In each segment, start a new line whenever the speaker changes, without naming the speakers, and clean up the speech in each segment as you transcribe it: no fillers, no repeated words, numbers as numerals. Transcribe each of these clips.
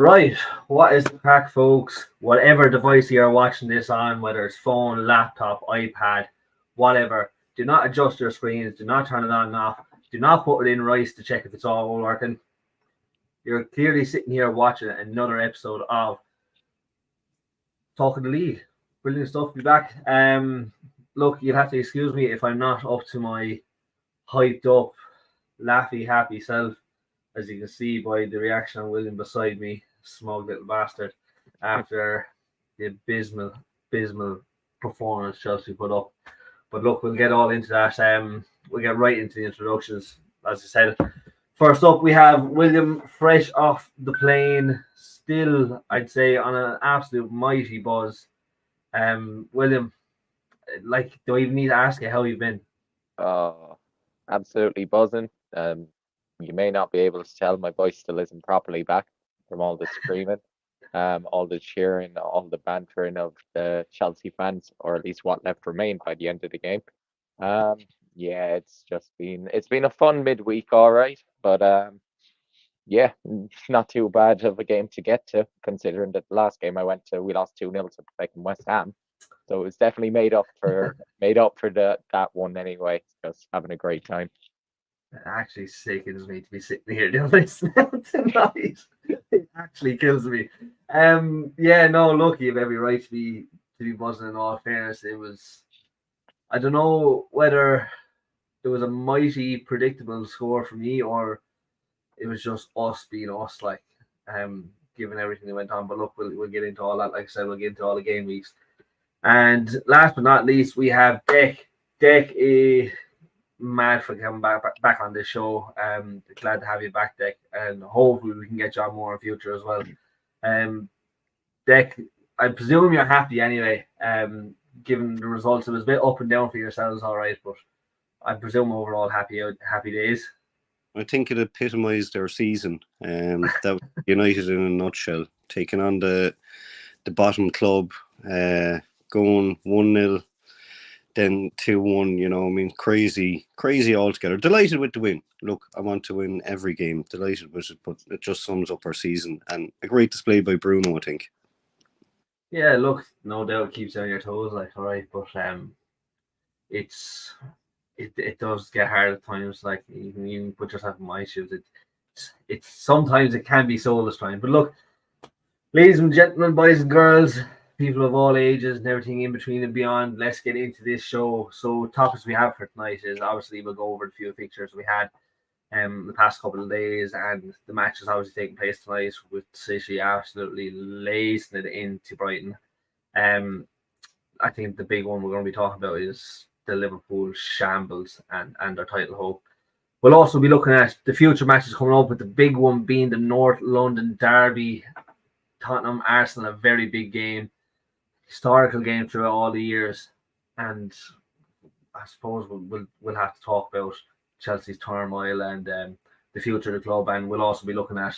Right, what is the crack, folks? Whatever device you are watching this on, whether it's phone, laptop, iPad, whatever, do not adjust your screens, do not turn it on and off, do not put it in rice to check if it's all working. You're clearly sitting here watching another episode of Talking the League. Brilliant stuff to be back. Look, you'll have to excuse me if I'm not up to my hyped up, laughy, happy self. As you can see by the reaction of William beside me, smug little bastard, after the abysmal performance Chelsea put up. But look, we'll get all into that. We'll get right into the introductions. As I said, first up, we have William, fresh off the plane, still, I'd say, on an absolute mighty buzz. William, do I even need to ask you how you've been?
Absolutely buzzing. You may not be able to tell my voice still isn't properly back from all the screaming, all the cheering, all the bantering of the Chelsea fans, or at least what left remained by the end of the game. Yeah, it's been a fun midweek, all right, but yeah, not too bad of a game to get to, considering that the last game I went to, we lost 2-0 to fucking West Ham. So it was definitely made up for that one anyway. Just having a great time.
It actually sickens me to be sitting here doing this tonight. It actually kills me. Yeah, no, look, you have every right to be buzzing. In all fairness, it was. I don't know whether it was a mighty predictable score for me or it was just us being us, given everything that went on. But look, we'll get into all that. Like I said, we'll get into all the game weeks. And last but not least, we have Dec. Dec, mad for coming back on this show. Glad to have you back, Dec, and hopefully we can get you on more in future as well. Dec, I presume you're happy anyway. Given the results, it was a bit up and down for yourselves, all right, but I presume overall happy days.
I think it epitomised their season. That was United in a nutshell, taking on the bottom club, going 1-0, then 2-1. Crazy altogether. Delighted with the win. Look, I want to win every game. Delighted with it, but it just sums up our season and a great display by Bruno, I think.
Yeah, look, no doubt it keeps you on your toes, all right, but it does get hard at times. Like you put yourself in my shoes. It's sometimes it can be soulless trying. But look, ladies and gentlemen, boys and girls, people of all ages and everything in between and beyond, let's get into this show. So topics we have for tonight is obviously we'll go over the few fixtures we had the past couple of days, and the match is obviously taking place tonight with City absolutely lacing it into Brighton. I think the big one we're going to be talking about is the Liverpool shambles and their title hope. We'll also be looking at the future matches coming up, with the big one being the North London derby, Tottenham Arsenal, a very big game, historical game throughout all the years, and I suppose we'll have to talk about Chelsea's turmoil and the future of the club, and we'll also be looking at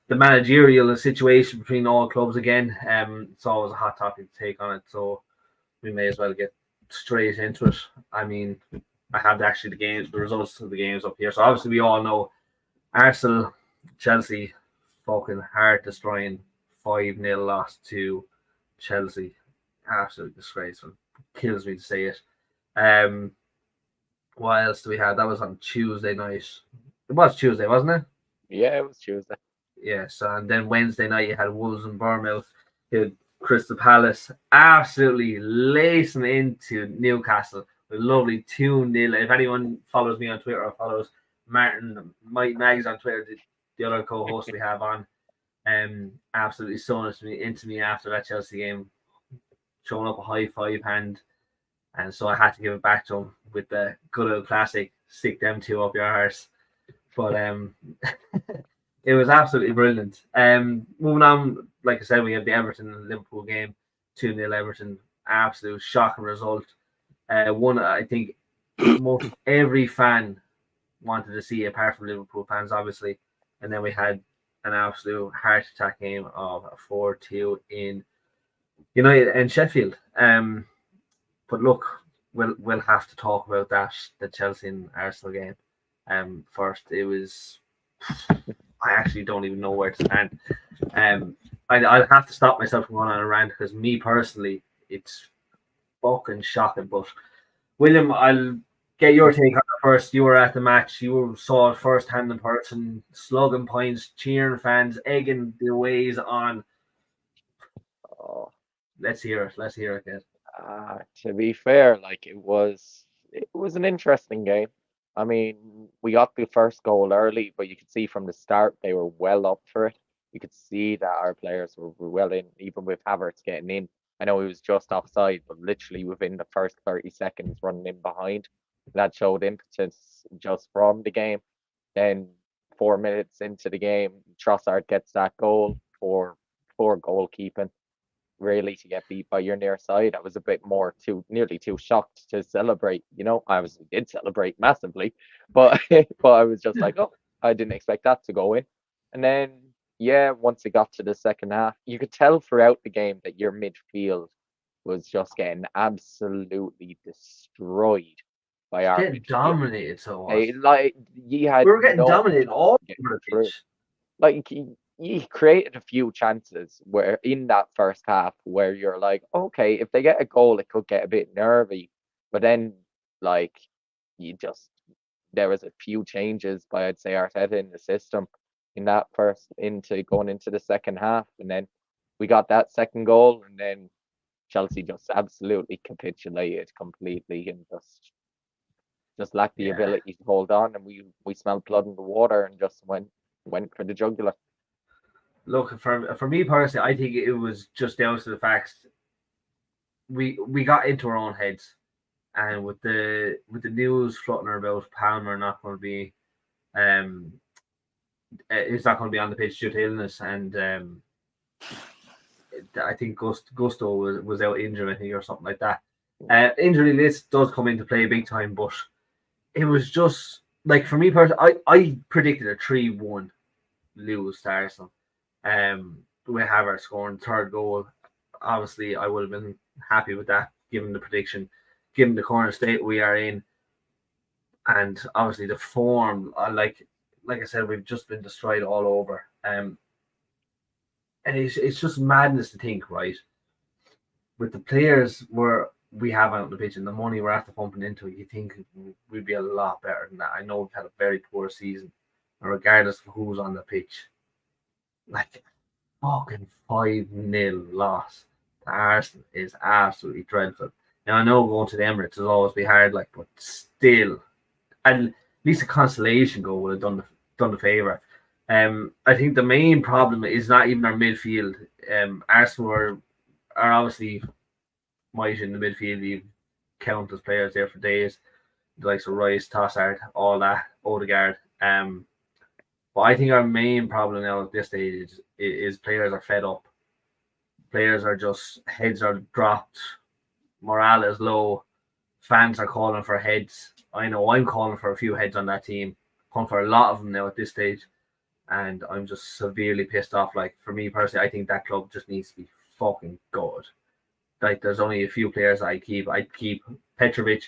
the managerial situation between all clubs again. It's always a hot topic to take on it, so we may as well get straight into it. I mean, I have the results of the games up here. So obviously we all know Arsenal, Chelsea, fucking heart destroying 5-0 loss to Chelsea. Absolutely disgraceful. Kills me to say it. What else do we have? That was on Tuesday night. It was Tuesday, wasn't it?
Yeah, it was Tuesday.
Yes, and then Wednesday night you had Wolves and Bournemouth. You had Crystal Palace absolutely lacing into Newcastle with lovely 2-0. If anyone follows me on Twitter or follows Martin, Mike Maggs on Twitter, the other co-host we have on, absolutely sewing into me after that Chelsea game, showing up a high five hand, and so I had to give it back to him with the good old classic, stick them two up your arse. But it was absolutely brilliant. Moving on, like I said, we have the Everton and Liverpool game, 2-0 Everton, absolute shocking result. One I think most every fan wanted to see, apart from Liverpool fans, obviously. And then we had an absolute heart attack game of a 4-2 in United and Sheffield. But look, we'll have to talk about that, the Chelsea and Arsenal game. First, it was I actually don't even know where to stand. I'll have to stop myself from going on a rant because me personally, it's fucking shocking. But William, I'll get your take on it first. You were at the match. You saw it firsthand in person, slugging points, cheering fans, egging the ways on.
Oh,
Let's hear it. Let's hear it, kid.
to be fair, like it was an interesting game. I mean, we got the first goal early, but you could see from the start they were well up for it. You could see that our players were well in, even with Havertz getting in. I know he was just offside, but literally within the first 30 seconds running in behind, that showed impetus just from the game. Then 4 minutes into the game, Trossard gets that goal for goalkeeping. Really, to get beat by your near side, I was a bit more nearly too shocked to celebrate. I did celebrate massively, but but I was just like, oh, I didn't expect that to go in. And then yeah, once it got to the second half, you could tell throughout the game that your midfield was just getting absolutely destroyed by our
Getting
midfield.
dominated so much.
You had
We were getting
no
dominated all
chance to get
over the
through.
pitch.
Like he created a few chances where in that first half where you're like, okay, if they get a goal, it could get a bit nervy. But then like there was a few changes by I'd say Arteta in the system in that going into the second half, and then we got that second goal, and then Chelsea just absolutely capitulated completely and just lacked the ability to hold on, and we smelled blood in the water and just went for the jugular.
Look, for me personally, I think it was just down to the fact we got into our own heads, and with the news floating about Palmer not going to be, he's not going to be on the pitch due to illness, and I think Gusto was out injured, I think, or something like that. Injury list does come into play big time, but it was just like for me personally, I predicted a 3-1 lose to Arsenal. We have our scoring third goal. Obviously, I would have been happy with that, given the prediction, given the current state we are in, and obviously the form. Like I said, we've just been destroyed all over. And it's just madness to think, right? With the players we have out on the pitch and the money we're after pumping into it, you think we'd be a lot better than that. I know we've had a very poor season, and regardless of who's on the pitch, like fucking 5-0 loss to Arsenal is absolutely dreadful. Now I know going to the Emirates will always be hard, like, but still, at least a consolation goal would have done the favour. I think the main problem is not even our midfield. Arsenal are obviously mighty in the midfield. You count as players there for days, the likes of Rice, Trossard, all that, Odegaard. But I think our main problem now at this stage is players are fed up. Players are just, heads are dropped, morale is low, fans are calling for heads. I know I'm calling for a few heads on that team, calling for a lot of them now at this stage, and I'm just severely pissed off. Like, for me personally, I think that club just needs to be fucking good. Like, there's only a few players I'd keep Petrovic.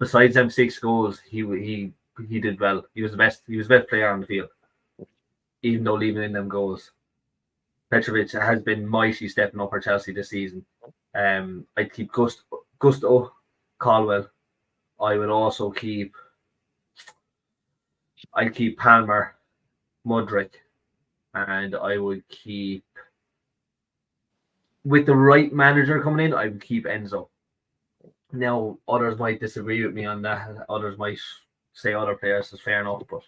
Besides them 6 goals, he did well. He was the best player on the field, even though leaving in them goals. Petrovic has been mighty stepping up for Chelsea this season. I'd keep Gusto, Caldwell. I would also keep Palmer, Mudryk, and I would keep, with the right manager coming in, I would keep Enzo. Now, others might disagree with me on that. Others might say other players is fair enough, but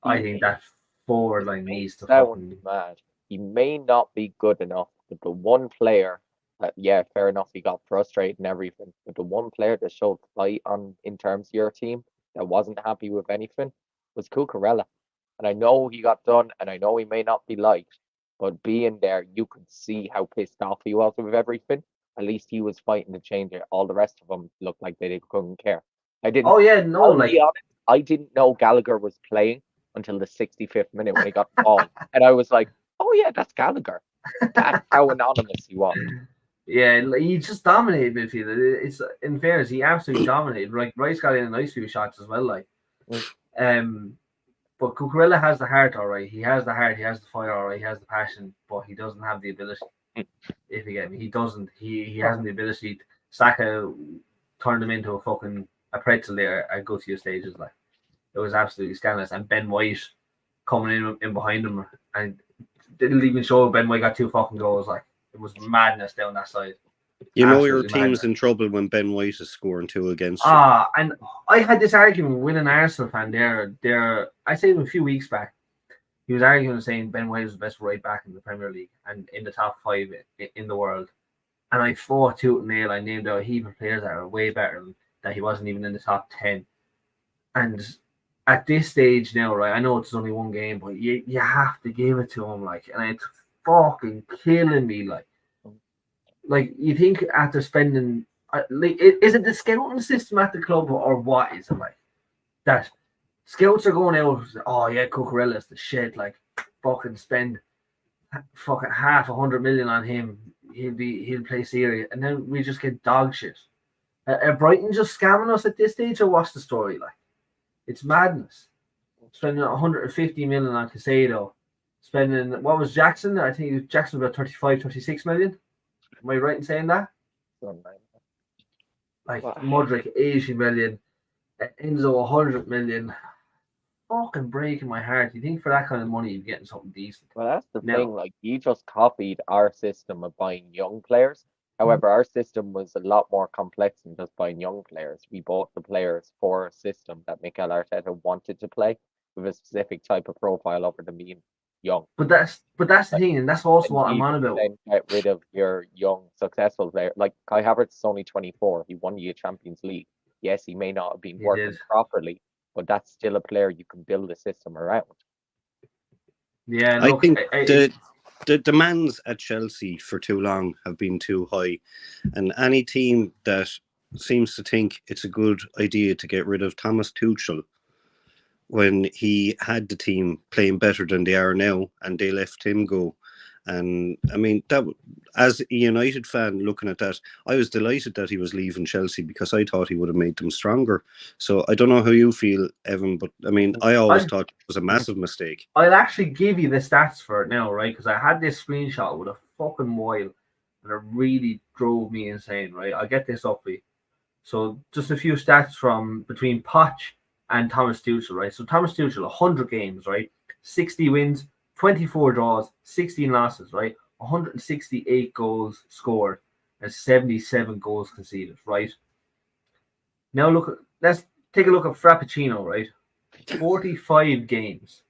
I think that forward line needs to fucking
mad. He may not be good enough, but the one player fair enough, he got frustrated and everything. But the one player that showed fight in terms of your team that wasn't happy with anything was Cucurella. And I know he got done, and I know he may not be liked, but being there, you could see how pissed off he was with everything. At least he was fighting to change it. All the rest of them looked like they couldn't care. I didn't.
Oh yeah, no,
I'll be honest, I didn't know Gallagher was playing until the 65th minute when he got the ball, and I was like, "Oh yeah, that's Gallagher." That's how anonymous he was.
Yeah, he just dominated midfield. It's, in fairness, he absolutely dominated. Like, Rice got in a nice few shots as well. Like, But Cucurella has the heart, all right. He has the heart. He has the fire, all right. He has the passion, but he doesn't have the ability. If you get me, he doesn't. He hasn't the ability. Saka turned him into a pretzel there at go-to stages. Like, it was absolutely scandalous. And Ben White coming in behind him and didn't even show Ben White got 2 fucking goals. Like, it was madness down that side.
You know your
Absolutely
team's
madness.
in trouble when Ben White is scoring 2 against you.
And I had this argument with an Arsenal fan there. I say a few weeks back. He was arguing and saying Ben White was the best right back in the Premier League and in the top 5 in the world. And I fought tooth and nail. I named out a heap of players that are way better than that. He wasn't even in the top 10. And at this stage now, right, I know it's only one game, but you have to give it to him, like, and it's fucking killing me, like you think after spending, like, is it the scouting system at the club or what is it like that? Scouts are going out, oh yeah, Cucurella's the shit, like fucking spend fucking half 100 million on him, he'll play Syria, and then we just get dog shit. Are Brighton just scamming us at this stage, or what's the story like? It's madness. Spending 150 million on Casado, spending, what was Jackson? I think Jackson was about 35, 36 million. Am I right in saying that? Like, wow. Modric 80 million, Enzo 100 million. Fucking breaking my heart. You think for that kind of money you're getting something decent?
Well, that's the thing. Like, you just copied our system of buying young players. However, our system was a lot more complex than just buying young players. We bought the players for a system that Mikel Arteta wanted to play with a specific type of profile over them being young.
But that's the thing, and that's also what I'm on about.
Then get rid of your young, successful player. Like Kai Havertz is only 24. He won you a Champions League. Yes, he may not have been working properly, but that's still a player you can build a system around.
Yeah, look,
I think the demands at Chelsea for too long have been too high, and any team that seems to think it's a good idea to get rid of Thomas Tuchel when he had the team playing better than they are now, and they let him go. And I mean, that as a United fan looking at that, I was delighted that he was leaving Chelsea because I thought he would have made them stronger. So I don't know how you feel, Evan, but I mean, I always thought it was a massive mistake.
I'll actually give you the stats for it now, right? Because I had this screenshot with a fucking while, and it really drove me insane, right? I'll get this up for you. So just a few stats from between Poch and Thomas Tuchel, right? So Thomas Tuchel, 100 games, right? 60 wins, 24 draws, 16 losses, right? 168 goals scored and 77 goals conceded, right? Now let's take a look at Frappuccino, right? 45 games,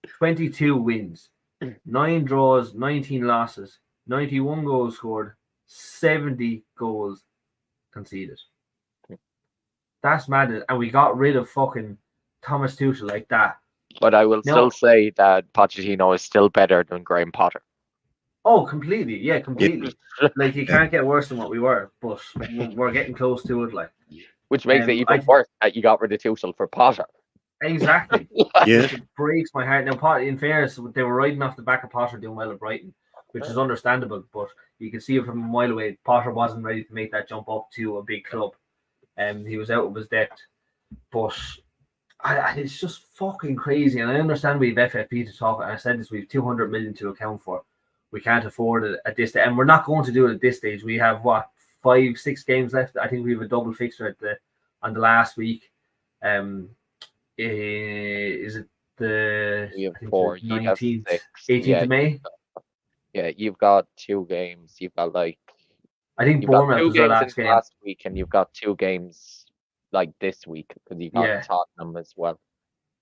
22 wins, 9 draws, 19 losses, 91 goals scored, 70 goals conceded. That's mad. And we got rid of fucking Thomas Tuchel like that.
But I will still say that Pochettino is still better than Graham Potter.
Oh, completely. Yeah, completely. Like, you can't get worse than what we were, but we're getting close to it. Like,
which makes it even worse that you got rid of Tuchel for Potter.
Exactly.
Yeah.
It breaks my heart. Now, Potter, in fairness, they were riding off the back of Potter doing well at Brighton, which is understandable, but you can see it from a mile away. Potter wasn't ready to make that jump up to a big club. He was out of his depth. But it's just fucking crazy. And I understand we have FFP to talk, and I said this, we have 200 million to account for. We can't afford it at this stage, and we're not going to do it at this stage. We have 5-6 games left. I think we have a double fixture on the last week. Is it the
we have 4,
19th, 18th of May?
Yeah, you've got 2 games. You've got I
think Bournemouth was our last game
last week, and you've got 2 games like this week because you got Tottenham as well.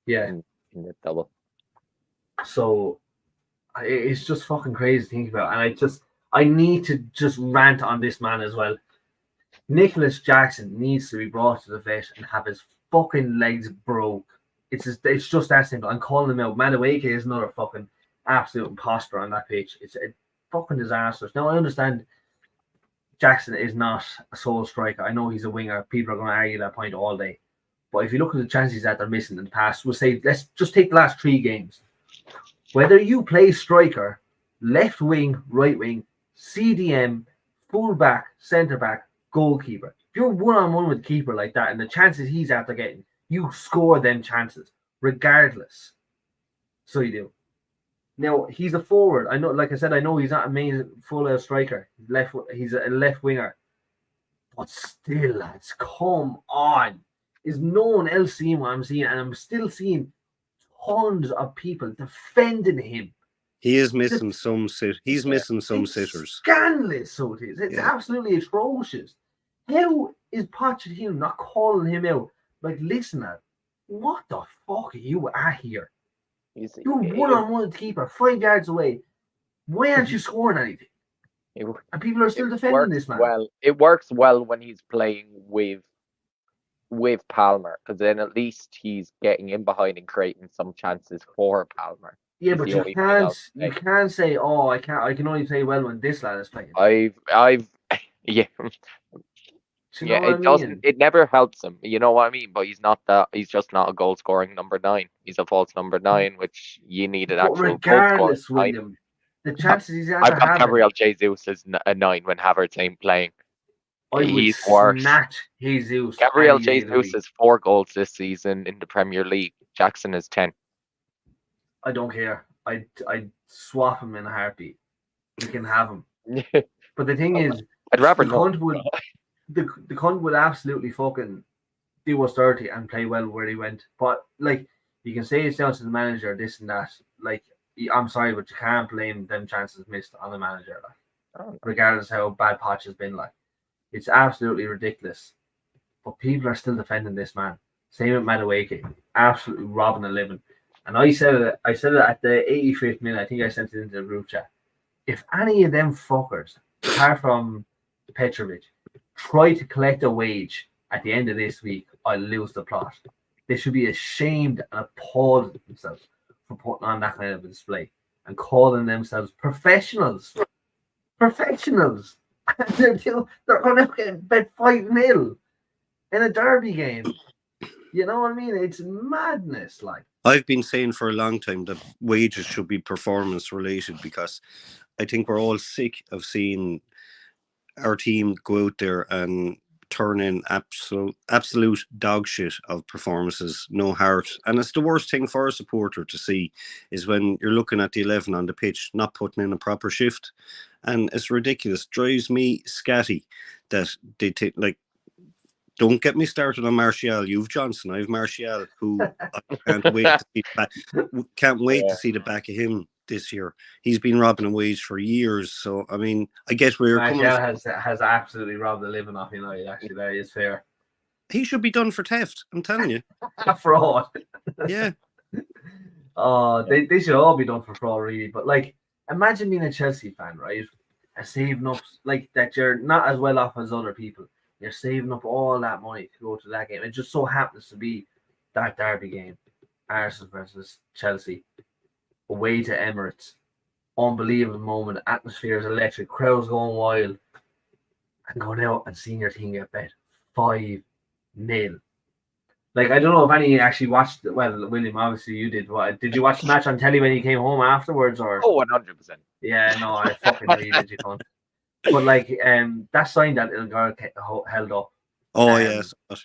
Yeah,
in the double.
So it's just fucking crazy to think about, and I need to just rant on this man as well. Nicholas Jackson needs to be brought to the vet and have his fucking legs broke. It's just that simple. I'm calling him out. Madueke is another fucking absolute imposter on that pitch. It's a fucking disaster. Now I understand Jackson is not a sole striker. I know he's a winger. People are going to argue that point all day. But if you look at the chances that they're missing in the past, we'll say, let's just take the last 3 games. Whether you play striker, left wing, right wing, CDM, full back, centre back, goalkeeper. If you're one-on-one with the keeper like that, and the chances he's after getting, you score them chances, regardless. So you do. Now he's a forward. I know, like I said, I know he's not a main full-out striker. He's a left winger. But still, lads, come on. Is no one else seeing what I'm seeing? And I'm still seeing tons of people defending him.
He is missing some He's missing some sitters.
Scandalous, so it is. It's absolutely atrocious. How is Pochettino not calling him out? Like, listen, lad, what the fuck are you at here? You're one-on-one with the keeper, 5 yards away. Why aren't you scoring anything? And people are still defending this man.
Well, it works well when he's playing with Palmer, because then at least he's getting in behind and creating some chances for Palmer.
Yeah, but you can't say, oh, I can only play well when this lad is playing.
It never helps him. You know what I mean? But he's just not a goal scoring number 9. He's a false number 9, which you need an actual
regardless,
goal scoring
William, the chances he's
I've got Gabriel Jesus as a 9 when Havertz ain't playing.
He's worse. Jesus.
Gabriel Jesus has 4 goals this season in the Premier League. Jackson has 10.
I don't care. I'd swap him in a heartbeat. You can have him. But the thing is,
I'd rather
the cunt would absolutely fucking do us dirty and play well where he went. But like, you can say it's down to the manager, this and that. Like, I'm sorry, but you can't blame them chances missed on the manager. Like, regardless of how bad Poch has been, like, it's absolutely ridiculous. But people are still defending this man. Same with Madueke, absolutely robbing the living. And I said it at the 85th minute. I think I sent it into the group chat. If any of them fuckers, apart from Petrovic, try to collect a wage at the end of this week, I'll lose the plot. They should be ashamed and appalled at themselves for putting on that kind of a display and calling themselves professionals. Professionals. They're going to get bet 5-0 in a derby game. You know what I mean? It's madness. Like,
I've been saying for a long time that wages should be performance related, because I think we're all sick of seeing our team go out there and turn in absolute dog shit of performances, no heart. And it's the worst thing for a supporter to see, is when you're looking at the 11 on the pitch not putting in a proper shift. And it's ridiculous. Drives me scatty that they like. Don't get me started on Martial. You've Johnson. I've Martial, who I can't wait to see back. Can't wait to see the back of him this year. He's been robbing a wage for years. So I mean, I guess where you're coming
from. Has absolutely robbed the living off United. Actually, that is fair.
He should be done for theft. I'm telling you.
Fraud.
Yeah.
They should all be done for fraud, really. But like, imagine being a Chelsea fan, right? And saving up like that. You're not as well off as other people. You're saving up all that money to go to that game. It just so happens to be that derby game, Arsenal versus Chelsea, away to Emirates. Unbelievable moment. Atmosphere is electric. Crowds going wild. And going out and seeing your team get bet 5-0. Like, I don't know if any actually watched it. Well, William, obviously you did. Did you watch the match on telly when you came home afterwards? Or?
Oh, 100%.
Yeah, no, I fucking know you did, you cunt. But like, that sign that little girl held up.
Oh yes.
Oh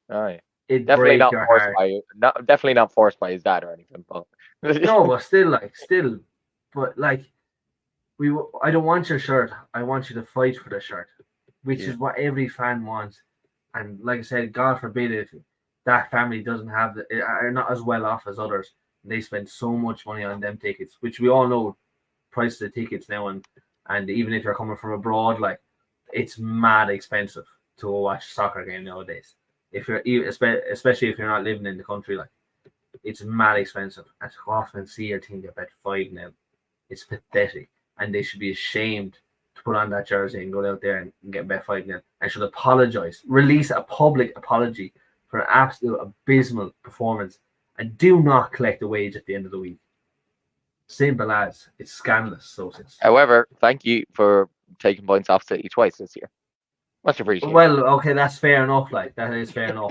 yeah.
It
definitely not
your
forced
heart.
by definitely not forced by his dad or anything. But
no, but still, but like, I don't want your shirt. I want you to fight for the shirt, which is what every fan wants. And like I said, God forbid if that family doesn't have are not as well off as others. And they spend so much money on them tickets, which we all know prices of tickets now, and even if you're coming from abroad, like, it's mad expensive to go watch a soccer game nowadays. If you're, especially if you're not living in the country, like, it's mad expensive. And to go off and see your team get bet 5-0, it's pathetic. And they should be ashamed to put on that jersey and go out there and get bet 5-0. And should apologize, release a public apology for an absolute abysmal performance, and do not collect a wage at the end of the week. Simple as. It's scandalous. So it is.
However, thank you for taking points off City twice this year. Much appreciated.
Well, okay, that's fair enough. Like, that is fair enough.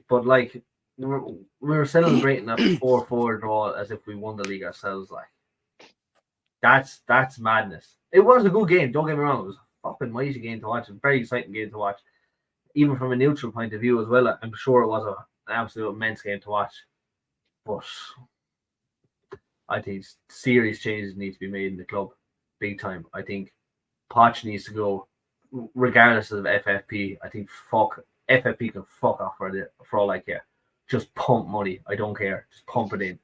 But like, we were celebrating that 4-4 draw as if we won the league ourselves. Like, that's madness. It was a good game. Don't get me wrong. It was a fucking mighty game to watch. A very exciting game to watch, even from a neutral point of view as well. I'm sure it was an absolute immense game to watch. But I think serious changes need to be made in the club, big time. I think Poch needs to go, regardless of FFP. I think FFP can fuck off for all I care. Just pump money. I don't care. Just pump it in.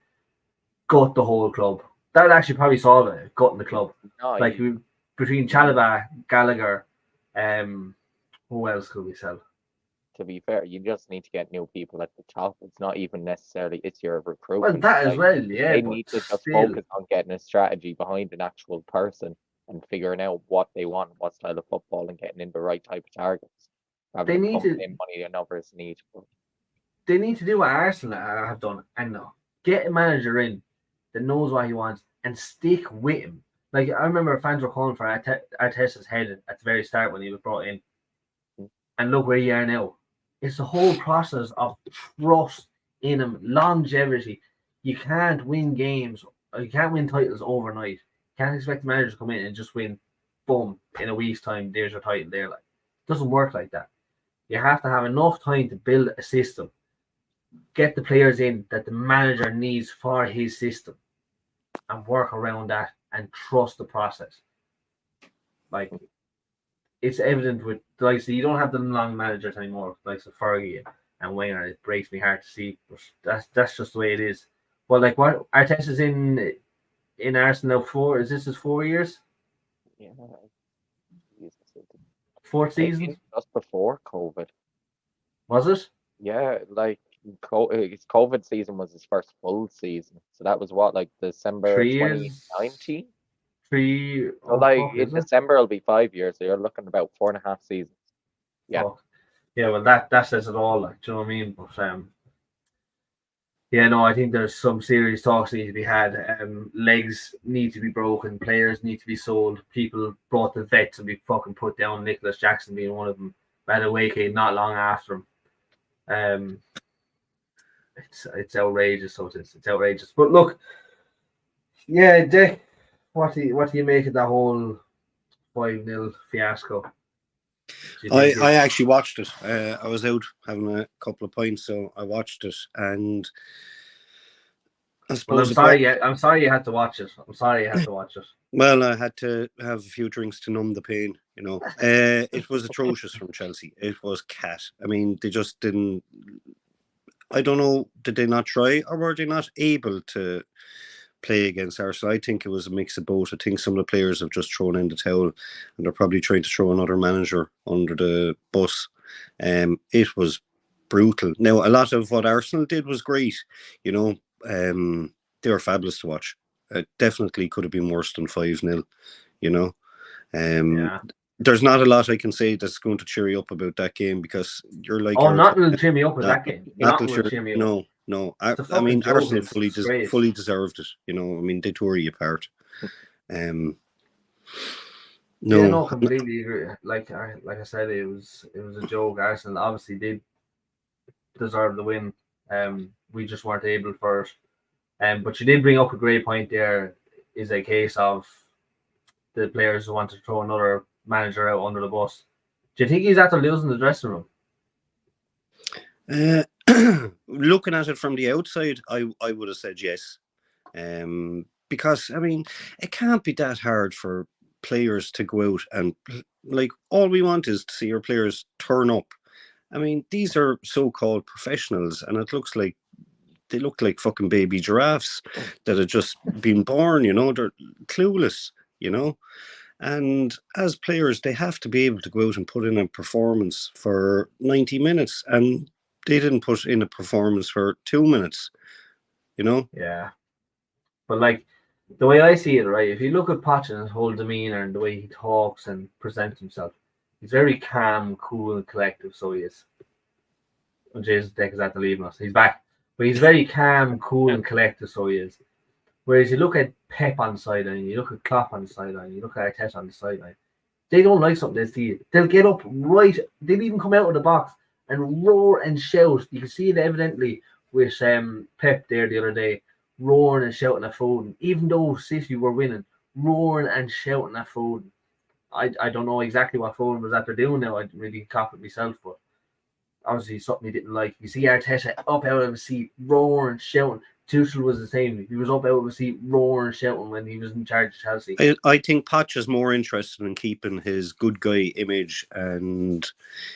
Gut the whole club. That would actually probably solve it. Gutting the club.
No,
Like between Chalobah, Gallagher, who else could we sell?
to be fair, you just need to get new people at the top. It's not even necessarily it's your
Well,
recruitment.
that as
Like,
well, yeah.
they
But
need to just
still,
focus on getting a strategy behind an actual person and figuring out what they want, what style of football, and getting in the right type of targets rather
They
than
need
pumping
to-
in money that others need.
they need to do what Arsenal have done and get a manager in that knows what he wants and stick with him. Like, I remember fans were calling for Arteta's head at the very start when he was brought in. And look where you are now. It's the whole process of trust in him, longevity. You can't win games, you can't win titles overnight. You can't expect the manager to come in and just win, boom, in a week's time, there's your title there. Like, it doesn't work like that. You have to have enough time to build a system, get the players in that the manager needs for his system, and work around that and trust the process. Like, it's evident with, like, so you don't have the long managers anymore, like Fergie and Wenger. It breaks me heart to see, but that's just the way it is. Well, like, what Arteta's in Arsenal is this his 4 years?
Yeah,
Fourth season?
just before COVID.
Was it?
Yeah, like his COVID season was his first full season, so that was what, like December
3 years?
2019.
3.
So like in December it'll be 5 years, so you're looking about 4.5 seasons. Yeah.
Oh. Yeah, well, that says it all. Like, do you know what I mean? But yeah, no, I think there's some serious talks need to be had. Legs need to be broken. Players need to be sold. People brought the vets and be fucking put down. Nicholas Jackson being one of them. Madueke not long after him. It's outrageous. So it's outrageous. But look, yeah, Dec, what do you make of that whole 5-0 fiasco?
I actually watched it. I was out having a couple of pints, so I watched it, and I suppose.
Well, I'm sorry you had to watch it.
Well, I had to have a few drinks to numb the pain. You know, it was atrocious from Chelsea. It was cat. I mean, they just didn't. I don't know. Did they not try, or were they not able to play against Arsenal? I think it was a mix of both. I think some of the players have just thrown in the towel, and they're probably trying to throw another manager under the bus. It was brutal. Now, a lot of what Arsenal did was great. You know, they were fabulous to watch. It definitely could have been worse than 5-0. You know,
Yeah.
There's not a lot I can say that's going to cheer you up about that game, because you're like,
nothing will cheer me up with that game.
Nothing
will cheer me up.
No.
It's a
I
fucking
mean,
joke.
Arsenal
It's
fully
disgrace.
deserved it. You know, I mean, they tore you apart. No,
Yeah, no, completely agree. Like I said, it was a joke. Arsenal obviously did deserve the win. We just weren't able for it. But you did bring up a great point there. Is a case of the players who want to throw another manager out under the bus. Do you think he's after losing the dressing room?
Looking at it from the outside, I would have said yes. Because, I mean, it can't be that hard for players to go out and, like, all we want is to see our players turn up. I mean, these are so-called professionals, and it looks like they look like fucking baby giraffes that have just been born, you know. They're clueless, you know. And as players, they have to be able to go out and put in a performance for 90 minutes. And they didn't put in a performance for 2 minutes, you know?
Yeah. But, like, the way I see it, right, if you look at Poch and his whole demeanour and the way he talks and presents himself, he's very calm, cool, and collective, so he is. And Jason Dec is after leaving us. He's back. But he's very calm, cool, and collective, so he is. Whereas you look at Pep on the sideline, you look at Klopp on the sideline, you look at Arteta on the sideline, they don't like something they see. They'll get up right, they'll even come out of the box and roar and shout. You can see it evidently with Pep there the other day, roaring and shouting at Foden. Even though City were winning, roaring and shouting at Foden. I don't know exactly what Foden was after doing now. I didn't really cop it myself, but obviously something he didn't like. You see Arteta up out of his seat, roaring, shouting, Tuchel was the same. He was up out of his seat, roaring, shouting when he was in charge of Chelsea.
I think Poch is more interested in keeping his good guy image, and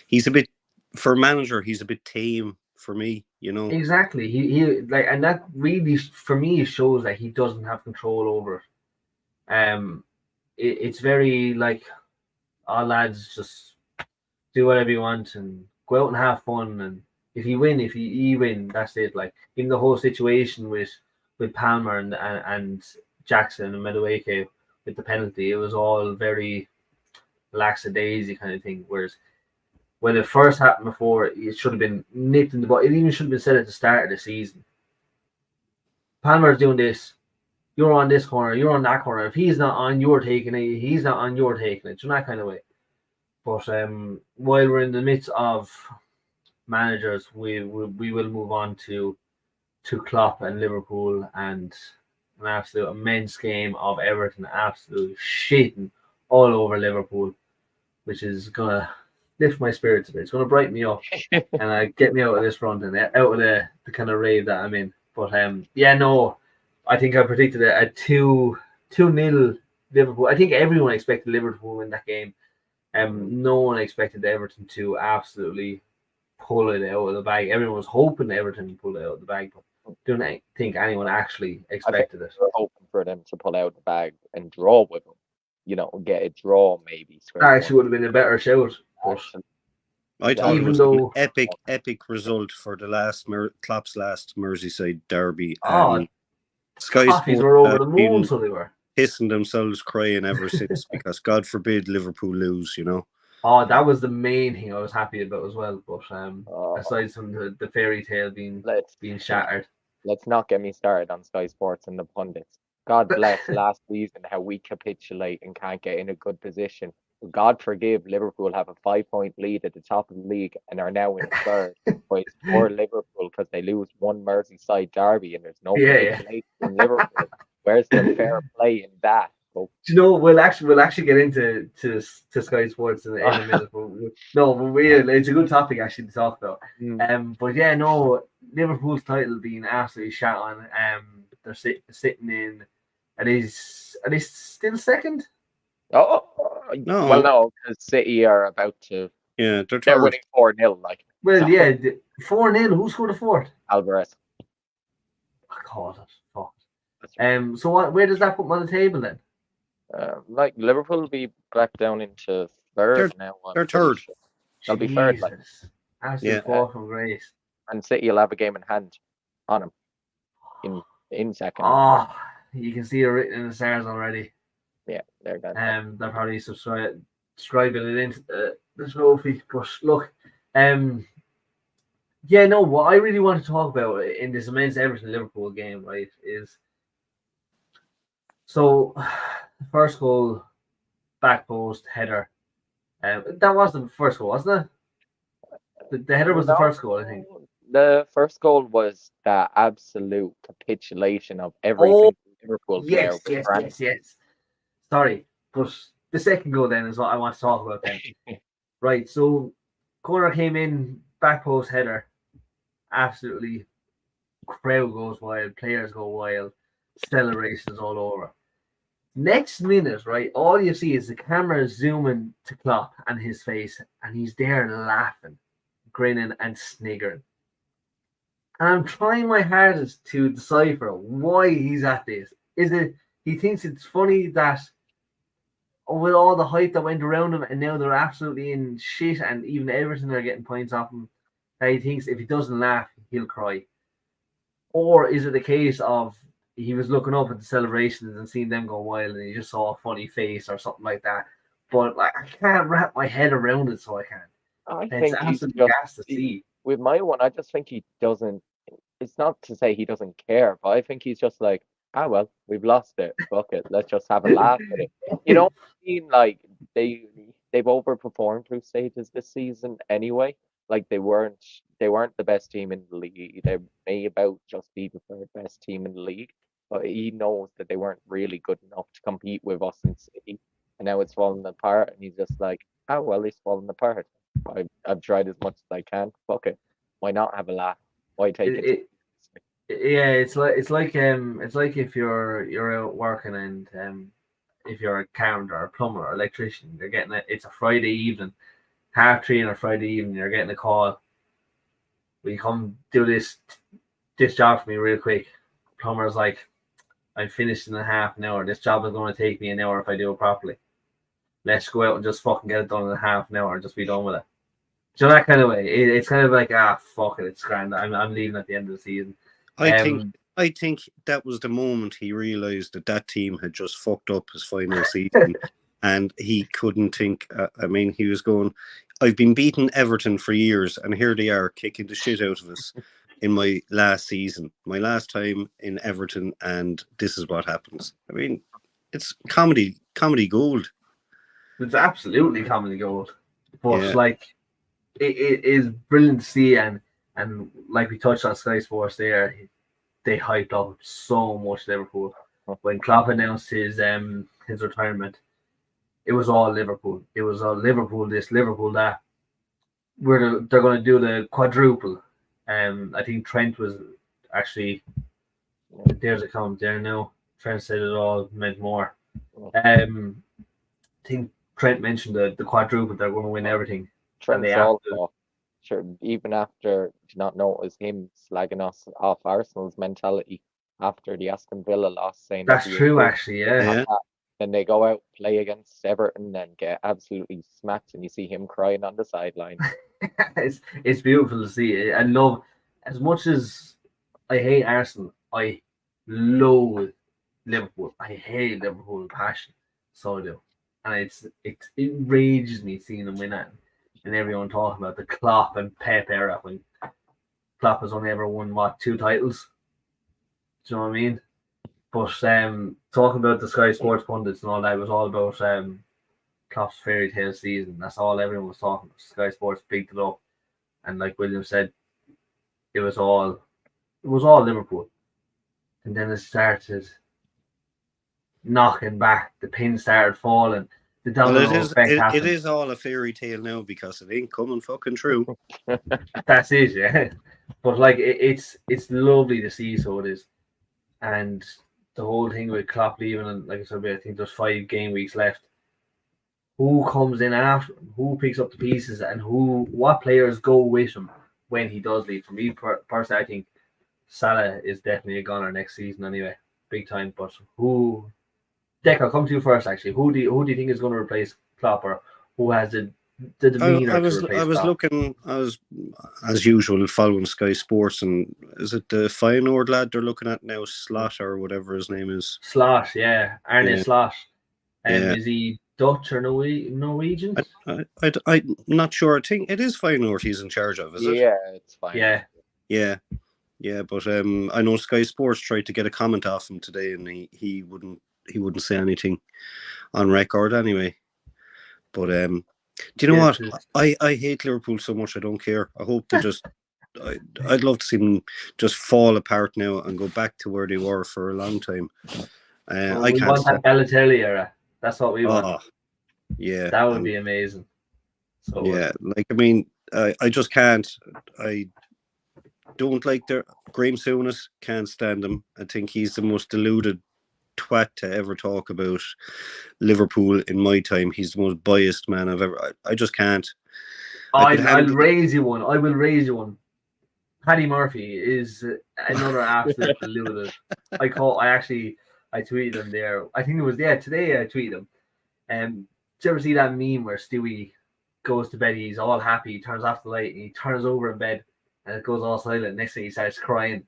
he's a bit, for a manager, he's a bit tame for me, you know.
Exactly. He like, and that really, for me, shows that he doesn't have control over it. It's very like, all lads just do whatever you want and go out and have fun. And if you win, if you win, that's it. Like, in the whole situation with Palmer and Jackson and Madueke with the penalty, it was all very lackadaisy kind of thing. Whereas when it first happened before, it should have been nipped in the butt. It even should have been said at the start of the season. Palmer's doing this. You're on this corner. You're on that corner. If he's not on, you're taking it. He's not on, you're taking it. So that kind of way. But while we're in the midst of managers, we will move on to Klopp and Liverpool, and an absolute immense game of Everton, absolutely shitting all over Liverpool, which is gonna lift my spirits a bit. It's gonna brighten me up and get me out of this run and out of the kind of rave that I'm in. But I think I predicted a 2-0 Liverpool. I think everyone expected Liverpool to win that game. No one expected Everton to absolutely pull it out of the bag. Everyone was hoping Everton would pull it out of the bag, but don't think anyone actually expected it.
We were hoping for them to pull out the bag and draw with them. You know, get a draw maybe.
That actually would have been a better shout. But
I thought
even
it was
though
an epic result for the Klopp's last Merseyside derby. Sky
Coffees
Sports
were over the
have
moon,
been
so they were.
pissing themselves crying ever since, because God forbid Liverpool lose, you know.
Oh, that was the main thing I was happy about as well. But aside from the fairy tale being shattered.
Let's not get me started on Sky Sports and the pundits. God bless last season how we capitulate and can't get in a good position. God forgive Liverpool have a 5-point lead at the top of the league and are now in third. But it's for Liverpool because they lose one Merseyside derby and there's no capitulation in Liverpool. Where's the fair play in that?
Do you know, we'll actually get into Sky Sports in a minute. But it's a good topic actually to talk about. But Liverpool's title being absolutely shot on. They're sitting in. Are they still second?
No. Well, no, because City are about to.
Yeah,
they're winning 4-0. Like.
Well, 4-0. Who scored the fourth?
Alvarez.
I called it. Fuck. So where does that put them on the table then?
Liverpool will be back down into third now.
They're third.
Sure. They'll be third.
Absolute fall from grace.
And City will have a game in hand on them in second.
Oh, you can see it written in the stars already.
Yeah, they're gone.
They're probably subscribing it into the trophy. But look, what I really want to talk about in this immense Everton Liverpool game, right, is so first goal, back post header. That was the first goal, wasn't it? The header was the first goal, I think.
The first goal was the absolute capitulation of everything Liverpool player.
Yes. Sorry, but the second goal then is what I want to talk about then. Right, so corner came in, back post header. Absolutely, crowd goes wild, players go wild, celebrations all over. Next minute, right, all you see is the camera zooming to Klopp and his face, and he's there laughing, grinning and sniggering. And I'm trying my hardest to decipher why he's at this. Is it he thinks it's funny that with all the hype that went around him and now they're absolutely in shit and even Everton are getting points off him, that he thinks if he doesn't laugh, he'll cry? Or is it the case of he was looking up at the celebrations and seeing them go wild and he just saw a funny face or something like that? But I can't wrap my head around it, so I can't.
I
think it's absolutely gas to see.
With my one, I just think he doesn't. It's not to say he doesn't care, but I think he's just like, well, we've lost it. Fuck it, let's just have a laugh at it. You know, like they've overperformed through stages this season anyway. Like they weren't the best team in the league. They may about just be the third best team in the league, but he knows that they weren't really good enough to compete with us in City. And now it's falling apart, and he's just like, well, it's falling apart. I've tried as much as I can. Fuck it. Why not have a laugh? Why take it?
Yeah, it's like if you're out working and if you're a carpenter or a plumber or electrician, you're getting it's a Friday evening, 3:30 on a Friday evening, you're getting a call. Will you come do this job for me real quick? Plumber's like, I'm finished in a half an hour. This job is going to take me an hour if I do it properly. Let's go out and just fucking get it done in a half an hour and just be done with it. So that kind of way, it's kind of like fuck it, it's grand. I'm leaving at the end of the season.
I think that was the moment he realised that team had just fucked up his final season, and he couldn't think. I mean, he was going, I've been beating Everton for years, and here they are kicking the shit out of us in my last season, my last time in Everton, and this is what happens. I mean, it's comedy gold.
It's absolutely comedy gold, but
Yeah.
like it is brilliant to see, and like we touched on Sky Sports there, they hyped up so much Liverpool when Klopp announced his retirement. It was all Liverpool. It was all Liverpool this, Liverpool that. They're going to do the quadruple. I think Trent was actually there's a comment there now. Trent said it all meant more. I think Trent mentioned the quadruple. They're going to win everything.
Trent's also, sure, even after, did not know it was him slagging us off Arsenal's mentality after the Aston Villa loss, saying
that's true, actually, yeah.
Then they go out, play against Everton, and get absolutely smacked, and you see him crying on the sideline.
It's beautiful to see. I love, as much as I hate Arsenal, I love Liverpool. I hate Liverpool with passion, so I do, and it enrages me seeing them win it, and everyone talking about the Klopp and Pep era when Klopp has only ever won 2 titles. Do you know what I mean? But talking about the Sky Sports pundits and all that, it was all about Klopp's fairy tale season. That's all everyone was talking about. Sky Sports picked it up, and like William said, it was all Liverpool. And then it started knocking back. The pin started falling. The domino effect happened.
It is all a fairy tale now because it ain't coming fucking true.
That's it, yeah. But like it's lovely to see, so it is. And the whole thing with Klopp leaving, and like I said, I think there's 5 game weeks left. Who comes in after him? Who picks up the pieces, and what players go with him when he does leave? For me personally, I think Salah is definitely a goner next season anyway, big time. But Dec, I'll come to you first. Actually, who do you think is going to replace Klopp, or who has the demeanor to replace Klopp?
I was looking. I was, as usual, following Sky Sports, and is it the Feyenoord lad they're looking at now, Slot or whatever his name is?
Slot, yeah, Arne Slot. Is he Dutch or Norwegian?
I'm not sure. I think it is Feyenoord he's in charge of, is it?
Yeah, it's fine.
Yeah. But I know Sky Sports tried to get a comment off him today, and he wouldn't say anything on record anyway. But do you know what? I hate Liverpool so much. I don't care. I hope they just. I'd love to see them just fall apart now and go back to where they were for a long time.
We want that Balotelli era. That's what we want.
Yeah,
that would be amazing. So
yeah, like I mean, I just can't. I don't like Graham Souness. Can't stand him. I think he's the most deluded twat to ever talk about Liverpool in my time. He's the most biased man I've ever. I just can't.
I'll raise you one. I will raise you one. Paddy Murphy is another absolute deluded. I tweeted him there. I think it was today I tweeted him. Did you ever see that meme where Stewie goes to bed, he's all happy, he turns off the light, and he turns over in bed, and it goes all silent. Next thing he starts crying.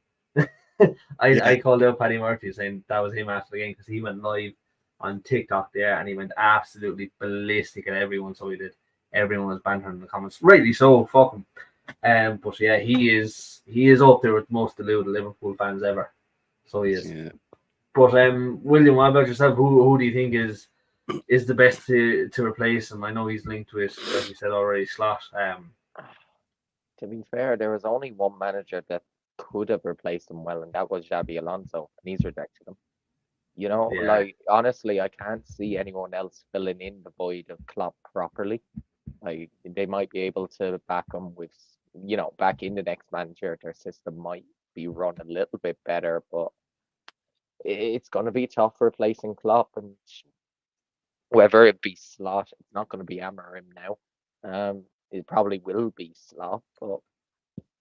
I called out Paddy Murphy saying that was him after the game because he went live on TikTok there, and he went absolutely ballistic at everyone. So he did. Everyone was bantering in the comments, rightly so. Fuck him. But yeah, he is up there with most deluded Liverpool fans ever. So he is. Yeah. But William, what about yourself? Who do you think is the best to replace him? I know he's linked with, as you said already, Slot.
To be fair, there was only one manager that could have replaced him well, and that was Xabi Alonso, and he's rejected him. You know, like honestly, I can't see anyone else filling in the void of Klopp properly. Like they might be able to back him with, back in the next manager. Their system might be run a little bit better, but it's going to be tough replacing Klopp, and whether it be Slot, it's not going to be Amorim now. It probably will be Slot, but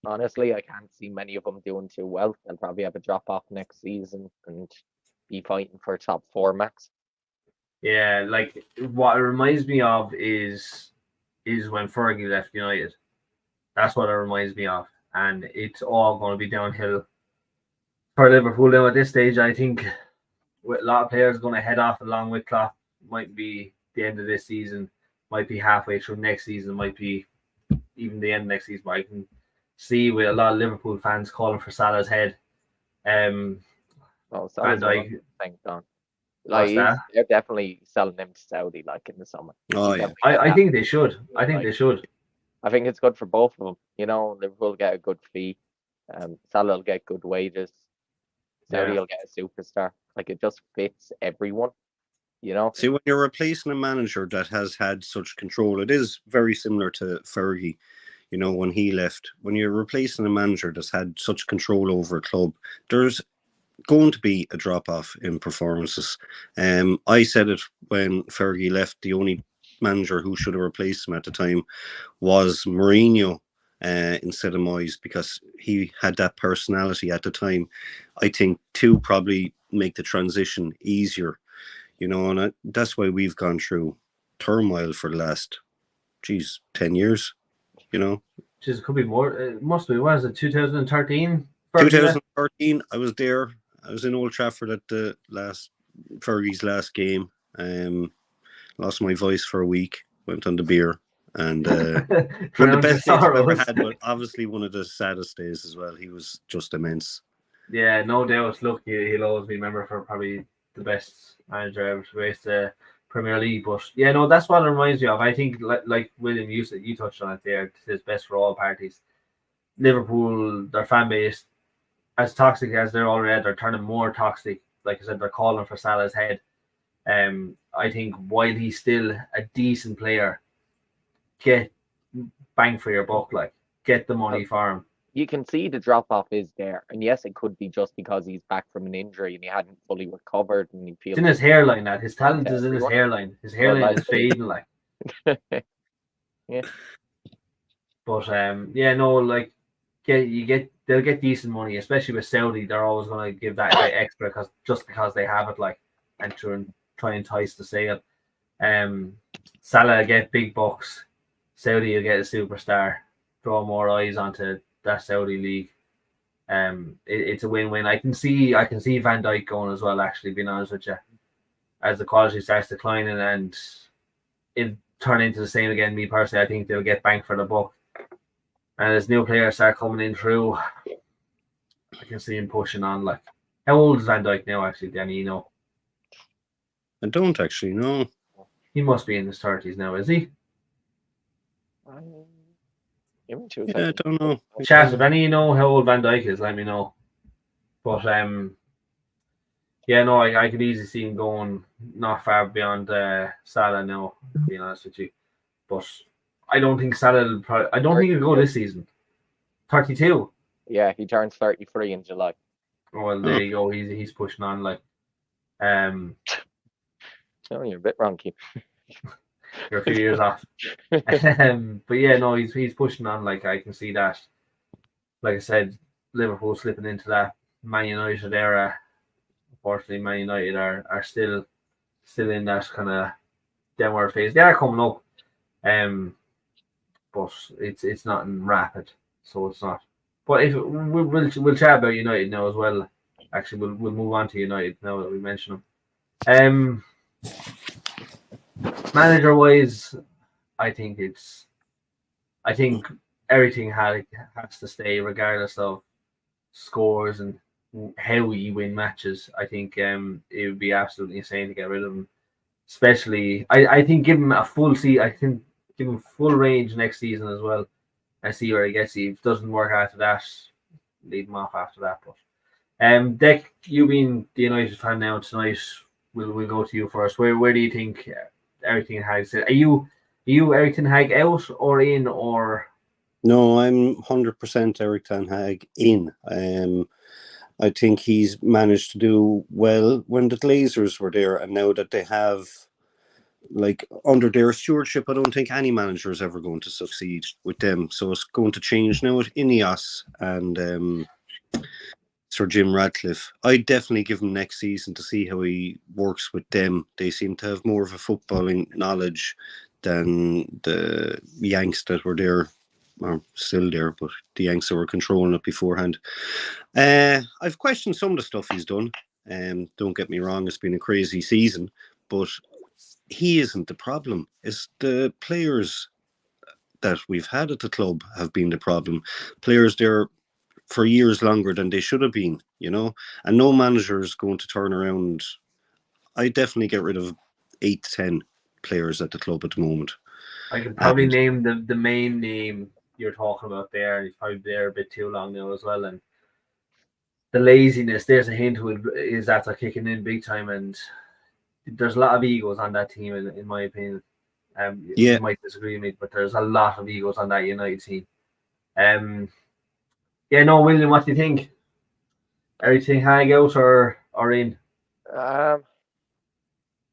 honestly, I can't see many of them doing too well. They'll probably have a drop off next season and be fighting for top 4 max.
Yeah, like what it reminds me of is when Fergie left United. That's what it reminds me of, and it's all going to be downhill for Liverpool now at this stage. I think with a lot of players going to head off along with Klopp. Might be the end of this season, might be halfway through next season, might be even the end of next season. But I can see with a lot of Liverpool fans calling for Salah's head.
Salah's
Van Dijk,
thank God.
What's that?
They're definitely selling him to Saudi, like in the summer.
Oh yeah,
I think they should. I think they should.
I think it's good for both of them. You know, Liverpool get a good fee. Salah will get good wages. Saudi will get a superstar. Like, it just fits everyone. You know.
See, when you're replacing a manager that has had such control, it is very similar to Fergie. You know, when he left, when you're replacing a manager that's had such control over a club, there's going to be a drop off in performances. I said it when Fergie left. The only manager who should have replaced him at the time was Mourinho instead of Moyes, because he had that personality at the time. I think to probably make the transition easier, you know, and that's why we've gone through turmoil for the last 10 years, you know.
Just could be more. It must be. What is it? 2013.
2013. I was there. I was in Old Trafford at the Fergie's last game. Lost my voice for a week. Went on the beer, and one of the best days I've ever had, but obviously one of the saddest days as well. He was just immense. Yeah,
no doubt. Look, he'll always be remembered for probably the best manager ever to race the Premier League. But yeah, no, that's what it reminds me of. I think, like William, you touched on it there. It's best for all parties. Liverpool, their fan base, as toxic as they're already, they're turning more toxic. Like I said, they're calling for Salah's head. I think while he's still a decent player, get bang for your buck, like get the money for him.
You can see the drop off is there, and yes, it could be just because he's back from an injury and he hadn't fully recovered, and he feels
it's in his hairline. That his talent is in his hairline. His hairline is fading, like.
Yeah.
But yeah, no, like they'll get decent money, especially with Saudi. They're always going to give that extra because they have it, like, and try and entice the sale. Salah will get big bucks. Saudi will get a superstar. Draw more eyes onto that Saudi league. It's a win-win. I can see Van Dijk going as well, actually, being honest with you. As the quality starts declining and it turn into the same again, me personally, I think they'll get bang for the buck. And as new players start coming in through, I can see him pushing on. Like, how old is Van Dijk now, actually, Danny? You know?
I don't actually know.
He must be in his 30s now, is he?
Yeah, I don't know.
Chat, if any of you know how old Van Dijk is, let me know. But yeah, no, I could easily see him going not far beyond Salah now, being honest with you. But I don't think Salah will I don't think he'll go this season. 32.
Yeah, he turns 33 in July.
Well, there you go. He's pushing on, like.
Oh, you're a bit wrong, Keith.
You're a few years off. But yeah, no, he's pushing on. Like, I can see that. Like I said, Liverpool slipping into that Man United era. Unfortunately, Man United are still in that kind of downward phase. They are coming up, but it's not in rapid, so it's not. But if we'll chat about United now as well. Actually, we'll move on to United now that we mention them. Manager wise, I think everything has to stay regardless of scores and how you win matches. I think it would be absolutely insane to get rid of him. Especially, I think give him a full season. I think give him full range next season as well, and see where he gets. If it doesn't work after that, leave him off after that. But Dec, you being the United fan now tonight, we'll go to you first. Where do you think Eric Ten Hag? Are you Eric Ten Hag out or in, or
No, I'm 100% Eric Ten Hag in. I think he's managed to do well when the Glazers were there, and now that they have, like, under their stewardship, I don't think any manager is ever going to succeed with them. So it's going to change now with Ineos and Sir Jim Radcliffe. I'd definitely give him next season to see how he works with them. They seem to have more of a footballing knowledge than the Yanks that were there, or still there, but the Yanks that were controlling it beforehand. I've questioned some of the stuff he's done. Don't get me wrong, it's been a crazy season, but he isn't the problem. It's the players that we've had at the club have been the problem. Players there for years longer than they should have been, and no manager is going to turn around. I definitely get rid of 8 to 10 players at the club at the moment.
I could probably name the main name you're talking about there. He's probably there a bit too long now as well. And the laziness, there's a hint to it, is that they're kicking in big time. And there's a lot of egos on that team, in my opinion. You might disagree with me, but there's a lot of egos on that United team. William, what do you think? Everything hang out or in?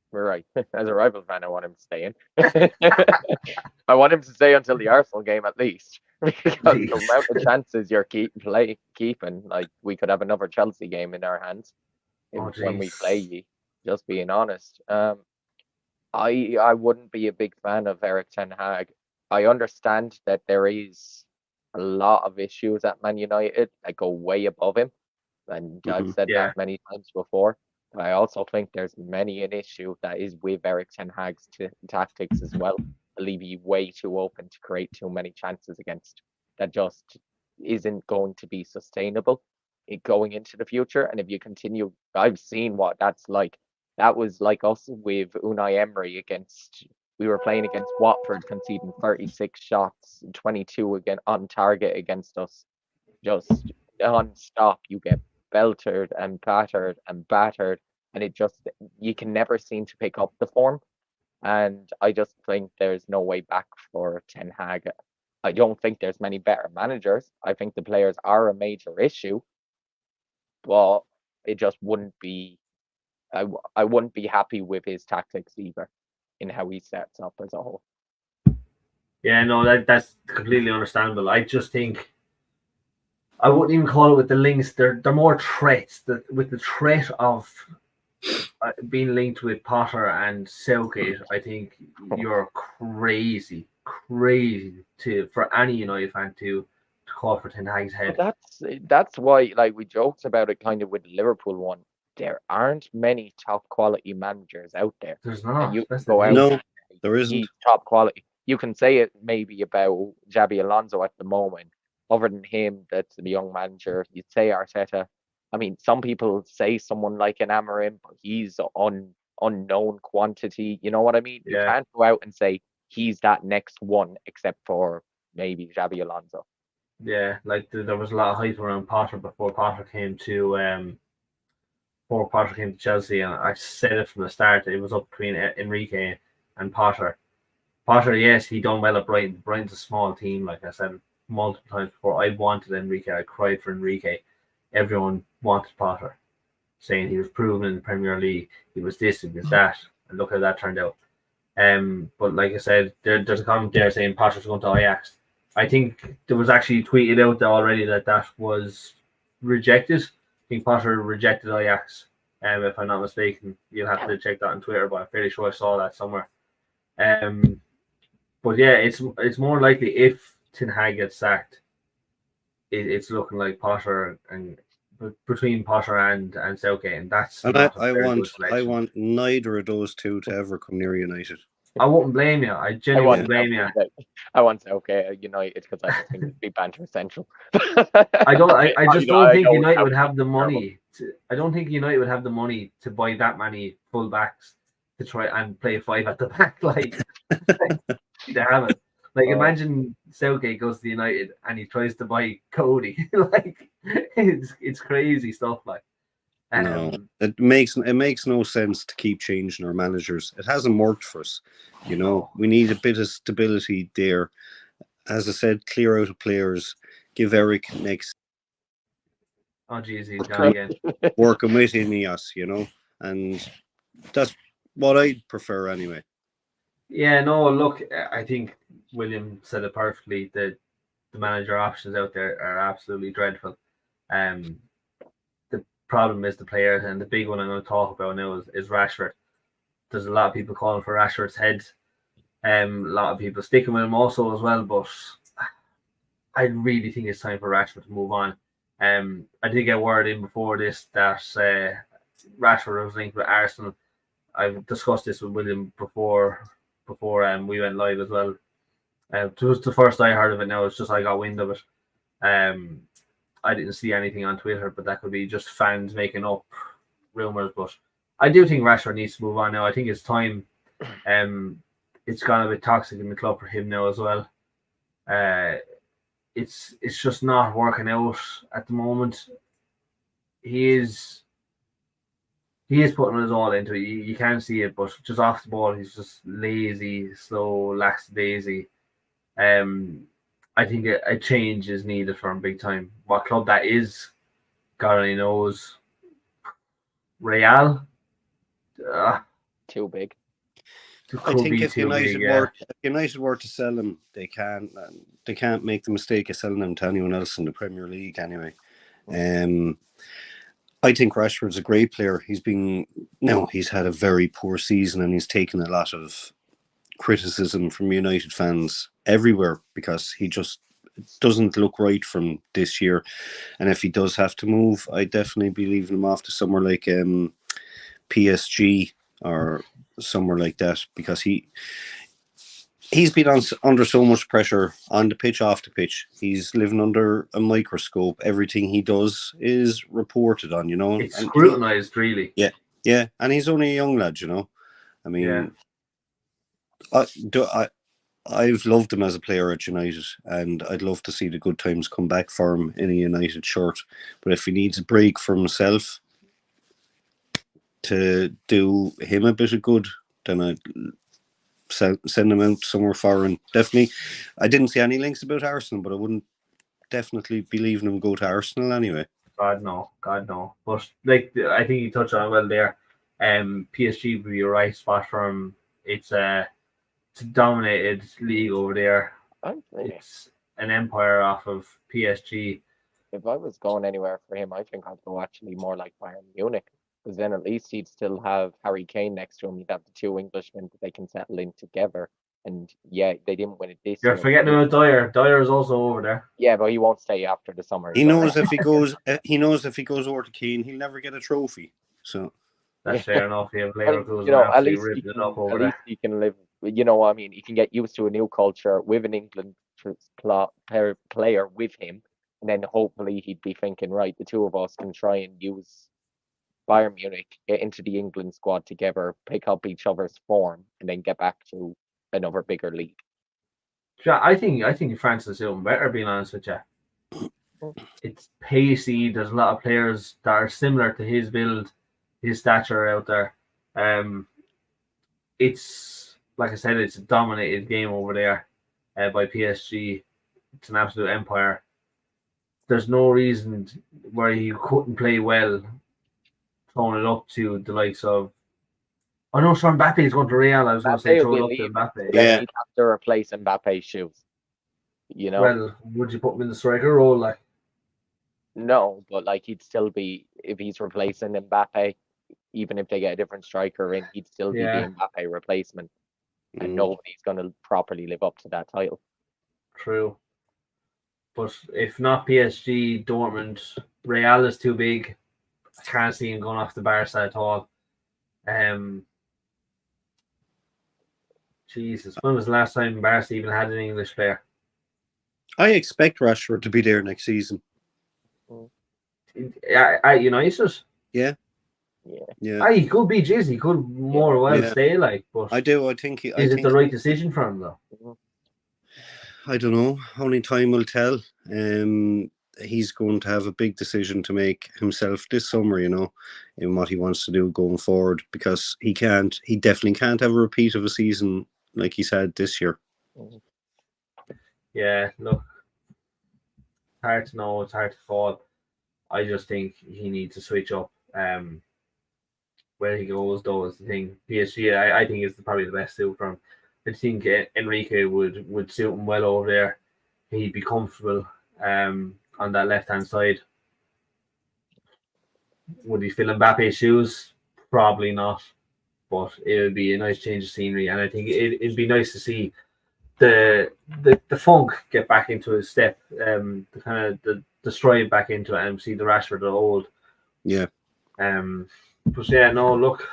We're right. As a rival fan, I want him to stay in. I want him to stay until the Arsenal game at least, because the amount of chances you're keeping, like, we could have another Chelsea game in our hands when we play you. Just being honest, I wouldn't be a big fan of Eric Ten Hag. I understand that there is a lot of issues at Man United that go way above him, and I've said that many times before. But I also think there's many an issue that is with Eric Ten Hag's tactics as well. I believe he's way too open to create too many chances against that just isn't going to be sustainable going into the future. And if you continue, I've seen what that's like. That was like us with Unai Emery we were playing against Watford, conceding 36 shots, 22 again on target against us. Just non-stop. You get beltered and battered, and you can never seem to pick up the form. And I just think there's no way back for Ten Hag. I don't think there's many better managers. I think the players are a major issue, but it just wouldn't be. I wouldn't be happy with his tactics either, in how he sets up as a whole.
Yeah, no, that's completely understandable. I just think I wouldn't even call it with the links. They're more threats. With the threat of being linked with Potter and Southgate, I think you're crazy for any United fan to call for Ten Hag's head.
That's why, like, we joked about it kind of with the Liverpool one. There aren't many top quality managers out there.
There's not.
You can go out.
No, there isn't.
He's top quality. You can say it maybe about Xabi Alonso at the moment. Other than him, that's the young manager. You'd say Arteta. I mean, some people say someone like an Amorim, but he's unknown quantity. You know what I mean?
Yeah.
You can't go out and say he's that next one, except for maybe Xabi Alonso.
Yeah, like there was a lot of hype around Potter before Potter came to Chelsea, and I said it from the start. It was up between Enrique and Potter. Potter, yes, he done well at Brighton. Brighton's a small team, like I said multiple times before. I wanted Enrique. I cried for Enrique. Everyone wanted Potter, saying he was proven in the Premier League. He was this, he was that, and look how that turned out. But like I said, there's a comment there saying Potter's going to Ajax. I think there was actually tweeted out there already that was rejected. I think Potter rejected Ajax, if I'm not mistaken. You'll have to check that on Twitter, but I'm fairly sure I saw that somewhere. But yeah, it's more likely if Ten Hag gets sacked, it's looking like Potter and between Potter and Southgate, and that's.
And I want neither of those two to ever come near United.
I wouldn't blame you. I genuinely wouldn't blame you.
I want Southgate United because I just think it'd be banter essential.
I don't think United would have the money. I don't think United would have the money to buy that many full backs to try and play 5 at the back. Like they haven't. Like imagine Southgate goes to United and he tries to buy Cody. Like it's crazy stuff. Like
no, it makes no sense to keep changing our managers. It hasn't worked for us. We need a bit of stability there. as I said, clear out of players. Give Eric next.
Oh, geez, he's gone again.
Work him with Ineos, and that's what I'd prefer anyway.
Yeah, no, look, I think William said it perfectly. The manager options out there are absolutely dreadful. The problem is the players, and the big one I'm going to talk about now is Rashford. There's a lot of people calling for Rashford's head. A lot of people sticking with him also as well, but I really think it's time for Rashford to move on. I did get word in before this that Rashford was linked with Arsenal. I've discussed this with William before we went live as well. It was the first I heard of it now. It's just I got wind of it. I didn't see anything on Twitter, but that could be just fans making up rumours. But I do think Rashford needs to move on now. I think it's time. It's gone a bit toxic in the club for him now as well. It's just not working out at the moment. He is putting his all into it. You can't see it, but just off the ball, he's just lazy, slow, lackadaisy. I think a change is needed for him big time. What club that is, God only knows. Real?
Too big.
I think if United were to sell him, they can't make the mistake of selling him to anyone else in the Premier League anyway. I think Rashford's a great player. He's had a very poor season and he's taken a lot of criticism from United fans everywhere because he just doesn't look right from this year. And if he does have to move, I definitely be leaving him off to somewhere like PSG or somewhere like that because he's been under so much pressure on the pitch, off the pitch. He's living under a microscope. Everything he does is reported on,
It's scrutinised, really.
Yeah, and he's only a young lad, I mean, I've loved him as a player at United, and I'd love to see the good times come back for him in a United shirt. But if he needs a break for himself to do him a bit of good, then I'd send him out somewhere foreign. Definitely, I didn't see any links about Arsenal, but I wouldn't definitely be leaving him go to Arsenal anyway.
God no. But I think you touched on it well there. PSG would be a right spot for him. It's a dominated league over there. It's an empire off of PSG.
If I was going anywhere for him, I think I'd go actually more like Bayern Munich. Because then at least he'd still have Harry Kane next to him. He'd have the two Englishmen that they can settle in together. And yeah, they didn't win it this year.
You're forgetting about Dyer. Dyer is also over there.
Yeah, but he won't stay after the summer.
He knows if he goes. He knows if he goes over to Kane, he'll never get a trophy. So
that's fair enough. He
at least he can live. You know what I mean? He can get used to a new culture with an England player with him, and then hopefully he'd be thinking, right, the two of us can try and use Bayern Munich, get into the England squad together, pick up each other's form, and then get back to another bigger league.
Yeah, I think France is doing better, being honest with you. It's pacey. There's a lot of players that are similar to his build, his stature out there. It's like I said, it's a dominated game over there by PSG. It's an absolute empire. There's no reason where he couldn't play well, throwing it up to the likes of. Oh no, sure, Mbappe is going to Real. I was going to say throw it up to Mbappe.
Yeah, he'd have to replace Mbappe's shoes.
Well, would you put him in the striker role, like?
No, but like he'd still be, if he's replacing Mbappe, even if they get a different striker in, he'd still be the Mbappe replacement. And nobody's going to properly live up to that title. True.
But if not PSG, Dortmund, Real is too big. I can't see him going off the Barca at all. Jesus, when was the last time Barca even had an English player?
I expect Rashford to be there next season.
At United?
Yeah.
He could be Jizzy. He could stay like. But
I do. I think.
Is it the right decision for him though?
I don't know. Only time will tell. He's going to have a big decision to make himself this summer, in what he wants to do going forward, because he definitely can't have a repeat of a season like he's had this year.
Yeah, look, it's hard to know. It's hard to call. I just think he needs to switch up. Where he goes, though, is the thing. PSG, I think is probably the best suit for him. I think Enrique would suit him well over there. He'd be comfortable on that left hand side. Would he fill Mbappe's shoes? Probably not. But it would be a nice change of scenery, and I think it'd be nice to see the funk get back into his step, the kind of the stride back into it, and see the Rashford of old.
Yeah.
But yeah, no, look,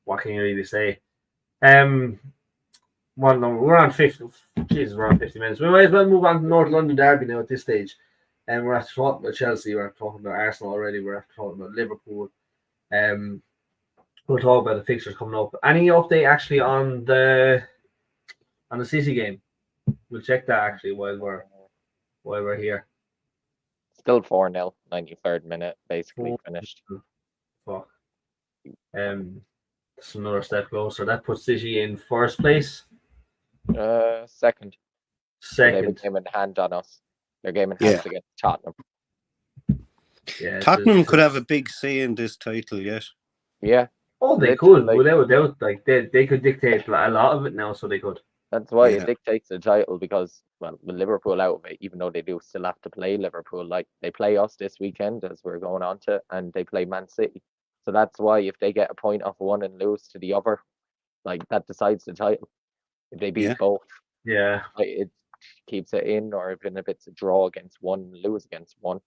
what can you really say? We're on 50. Jesus, we're on 50 minutes. We might as well move on to North London Derby now at this stage. And we're after talking about Chelsea. We're after talking about Arsenal already. We're after talking about Liverpool. We'll talk about the fixtures coming up. Any update actually on the City game? We'll check that actually while we're here.
Still 4-0, 93rd minute, basically finished.
Fuck. It's another step closer. That puts City in first place.
Second. They have a
Second.
game in hand on us. Their game in hand against Tottenham.
Yeah,
Tottenham could have a big say in this title, yes.
Yeah.
Oh, they could, without doubt. Like they could dictate a lot of it now, so they could.
That's why it dictates the title, because with Liverpool out of it, even though they do still have to play Liverpool, like they play us this weekend as we're going on to, and they play Man City. So that's why if they get a point off one and lose to the other, like that decides the title. If they beat both, it keeps it in, or even if it's a draw against one, lose against one.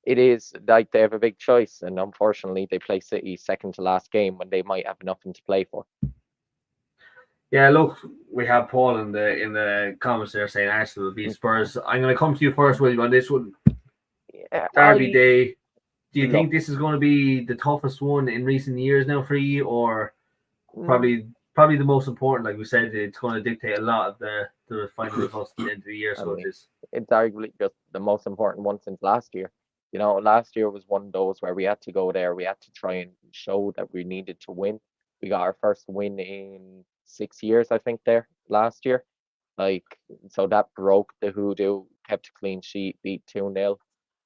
It is like they have a big choice, and unfortunately they play City second to last game when they might have nothing to play for.
Yeah, look, we have Paul in the comments there saying Arsenal will beat Spurs. I'm going to come to you first, William, on this one.
Yeah,
Derby day. Do you think this is going to be the toughest one in recent years now for you, or probably the most important? Like we said, it's going to dictate a lot of the final results at the end of the year. So it's
arguably just the most important one since last year. You know, last year was one of those where we had to go there. We had to try and show that we needed to win. We got our first win in 6 years, I think, there last year. Like, so that broke the hoodoo, kept a clean sheet, beat 2-0.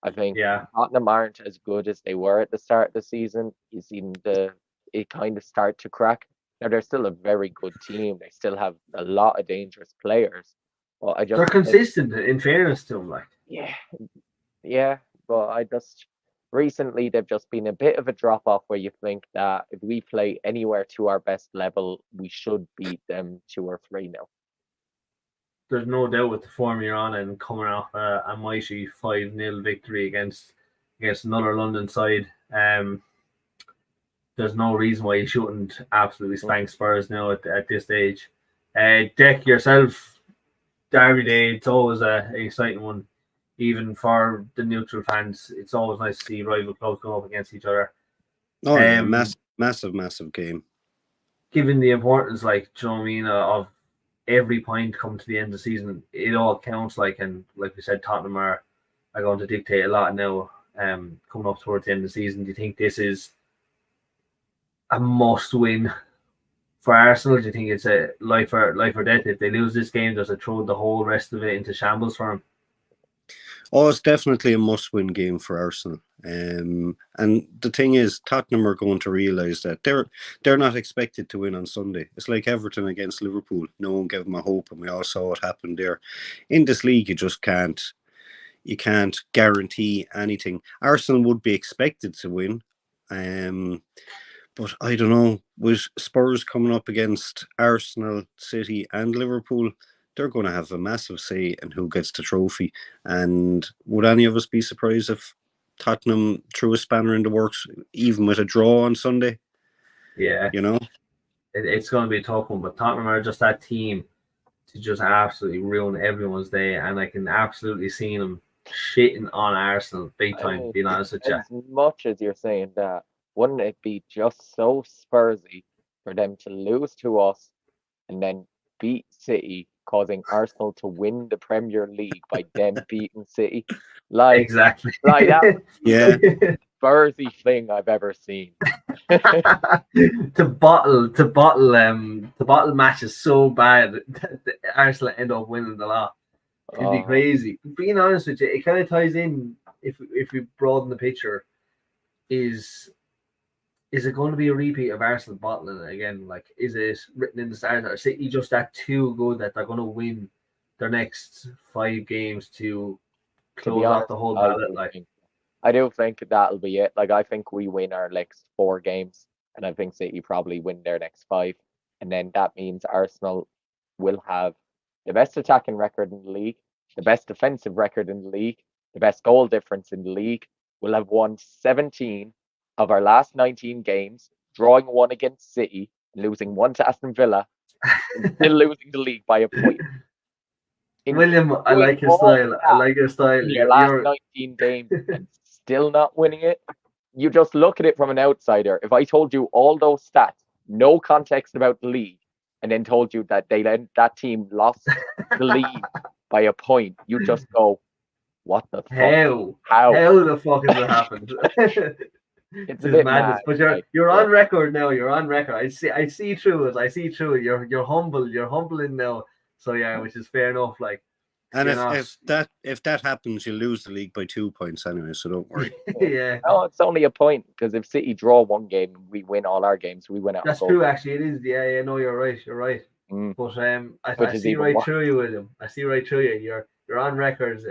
I think Tottenham aren't as good as they were at the start of the season. You've seen it kind of start to crack. Now, they're still a very good team. They still have a lot of dangerous players. But
they're consistent, in fairness to them. Like,
yeah. But recently they've just been a bit of a drop off where you think that if we play anywhere to our best level, we should beat them 2 or 3-0.
There's no doubt with the form you're on and coming off a mighty 5-0 victory against another London side. There's no reason why you shouldn't absolutely spank Spurs now at this stage. Dec, yourself, Derby Day, it's always an exciting one. Even for the neutral fans, it's always nice to see rival clubs go up against each other.
Oh, yeah, massive game.
Given the importance, like, do you know what I mean, of every point coming to the end of the season, it all counts. Like, and like we said, Tottenham are going to dictate a lot now. Coming up towards the end of the season, do you think this is a must-win for Arsenal? Do you think it's a life or death? If they lose this game, does it throw the whole rest of it into shambles for them?
Oh, it's definitely a must-win game for Arsenal. And the thing is, Tottenham are going to realise that they're not expected to win on Sunday. It's like Everton against Liverpool. No one gave them a hope, and we all saw what happened there. In this league, you just can't. You can't guarantee anything. Arsenal would be expected to win, but I don't know. With Spurs coming up against Arsenal, City, and Liverpool, they're going to have a massive say in who gets the trophy. And would any of us be surprised if Tottenham threw a spanner in the works, even with a draw on Sunday?
Yeah.
You know?
It's going to be a tough one, but Tottenham are just that team to just absolutely ruin everyone's day. And I can absolutely see them shitting on Arsenal big time, being honest with you.
As much as you're saying that, wouldn't it be just so Spursy for them to lose to us and then beat City, causing Arsenal to win the Premier League by them beating City? Like,
exactly.
Like that.
Yeah.
Spursy thing I've ever seen.
to bottle matches so bad that Arsenal end up winning the lot. It'd be crazy. Being honest with you, it kind of ties in. If we broaden the picture, is it going to be a repeat of Arsenal bottling it again? Like, is it written in the stars? Or City just that too good that they're going to win their next 5 games to close off the whole ballot?
I do think that'll be it. Like, I think we win our next 4 games, and I think City probably win their next 5, and then that means Arsenal will have the best attacking record in the league, the best defensive record in the league, the best goal difference in the league. We'll have won 17 of our last 19 games, drawing 1 against City, losing 1 to Aston Villa, and still losing the league by a point.
William, I like your style. I like your style.
In your last 19 games and still not winning it. You just look at it from an outsider. If I told you all those stats, no context about the league, and then told you that that team lost the league by a point, you just go, "What the fuck?
How the fuck has it happened?"
It's a bit
madness.
But
you're on record now. You're on record. I see through it. I see through it. You're humble. You're humbling now. So yeah, which is fair enough. Like,
and if that happens, you lose the league by 2 points anyway. So don't worry.
Yeah.
No, it's only a point, because if City draw 1 game, we win all our games. We win out.
That's true. Actually, it is. Yeah. No, you're right. You're right. But I see right through you, William. I see right through you. You're on record.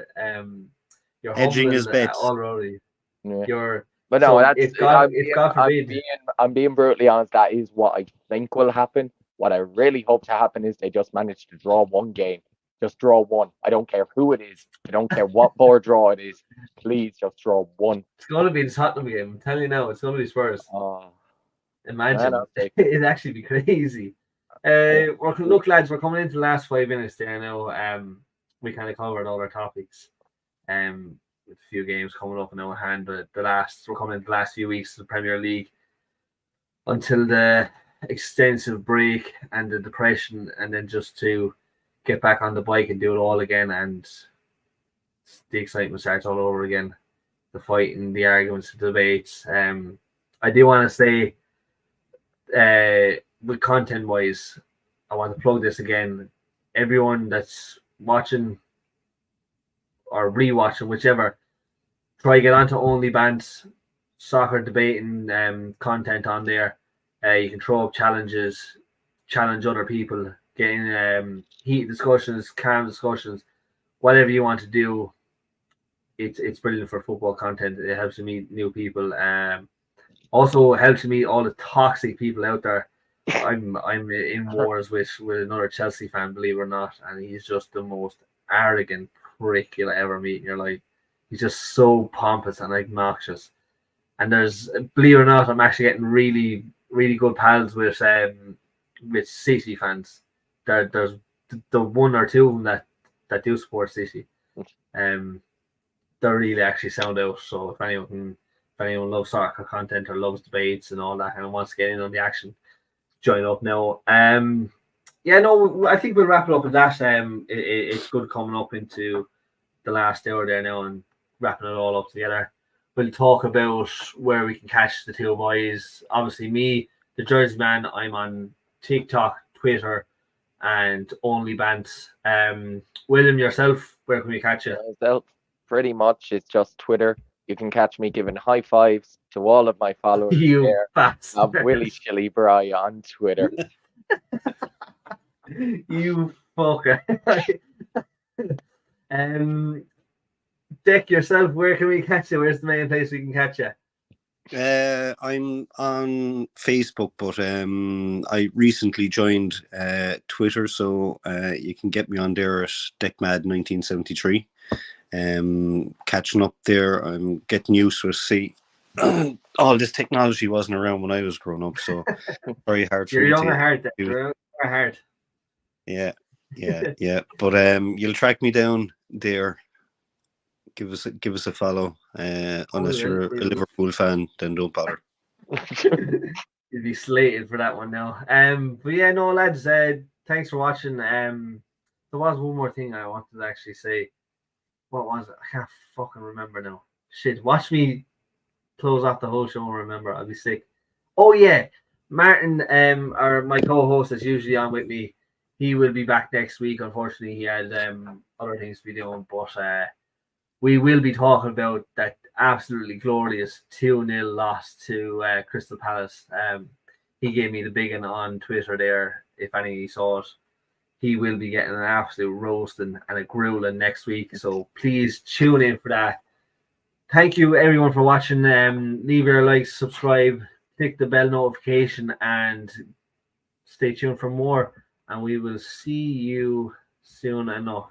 You're
hedging his bets
already.
Yeah.
You're.
But no,
so
that's
if God forbid.
I'm being brutally honest. That is what I think will happen. What I really hope to happen is they just manage to draw 1 game. Just draw 1. I don't care who it is. I don't care what board draw it is. Please just draw 1.
It's going to be the Tottenham game. I'm telling you now, it's going to be Spurs. Imagine. It'd actually be crazy. Look, lads, we're coming into the last 5 minutes there now. We kind of covered all our topics. With a few games coming up in our hand, but we're coming into the last few weeks of the Premier League until the extensive break and the depression, and then just to get back on the bike and do it all again, and the excitement starts all over again. The fighting, the arguments, the debates. I do want to say, with content wise, I want to plug this again. Everyone that's watching or rewatching, whichever, try get onto OnlyBans, soccer debating content on there. You can throw up challenges, challenge other people, get in heated discussions, calm discussions, whatever you want to do. It's brilliant for football content. It helps you meet new people. Also helps you meet all the toxic people out there. I'm in wars with another Chelsea fan, believe it or not, and he's just the most arrogant prick you'll ever meet in your life. He's just so pompous and obnoxious. And there's, believe it or not, I'm actually getting really, really good pals with City fans. There's the 1 or 2 of them that do support City. They're really actually sound out. So if anyone loves soccer content or loves debates and all that and wants to get in on the action, join up now. I think we'll wrap it up with that. It's good coming up into the last hour there now and wrapping it all up together. We'll talk about where we can catch the 2 boys. Obviously, me, the Jersey Man, I'm on TikTok, Twitter, and OnlyBans. William, yourself, where can we catch you?
Myself, pretty much, it's just Twitter. You can catch me giving high fives to all of my followers.
You bastard.
I'm Willie Chili Bry on Twitter.
You fucker. Dec, yourself, where can we catch you? Where's the main place we can catch you?
I'm on Facebook, but I recently joined Twitter, so you can get me on there at DecMad1973. Catching up there. I'm getting used to see all this technology wasn't around when I was growing up, so very hard for
You're
me
young
to
at heart, you're young at heart.
Yeah. But you'll track me down there. Give us a follow. Unless you're a Liverpool fan, then don't bother.
You'd be slated for that one now. But yeah, no, lads, thanks for watching. There was one more thing I wanted to actually say. What was it? I can't fucking remember now. Shit, watch me close off the whole show. Remember, I'll be sick. Oh yeah, Martin, or my co-host that's usually on with me, he will be back next week. Unfortunately, he had other things to be doing, but we will be talking about that absolutely glorious 2-0 loss to Crystal Palace. He gave me the big one on Twitter there. If any of you saw it, he will be getting an absolute roasting and a grueling next week. So please tune in for that. Thank you everyone for watching. Leave your likes, subscribe, click the bell notification, and stay tuned for more. And we will see you soon enough.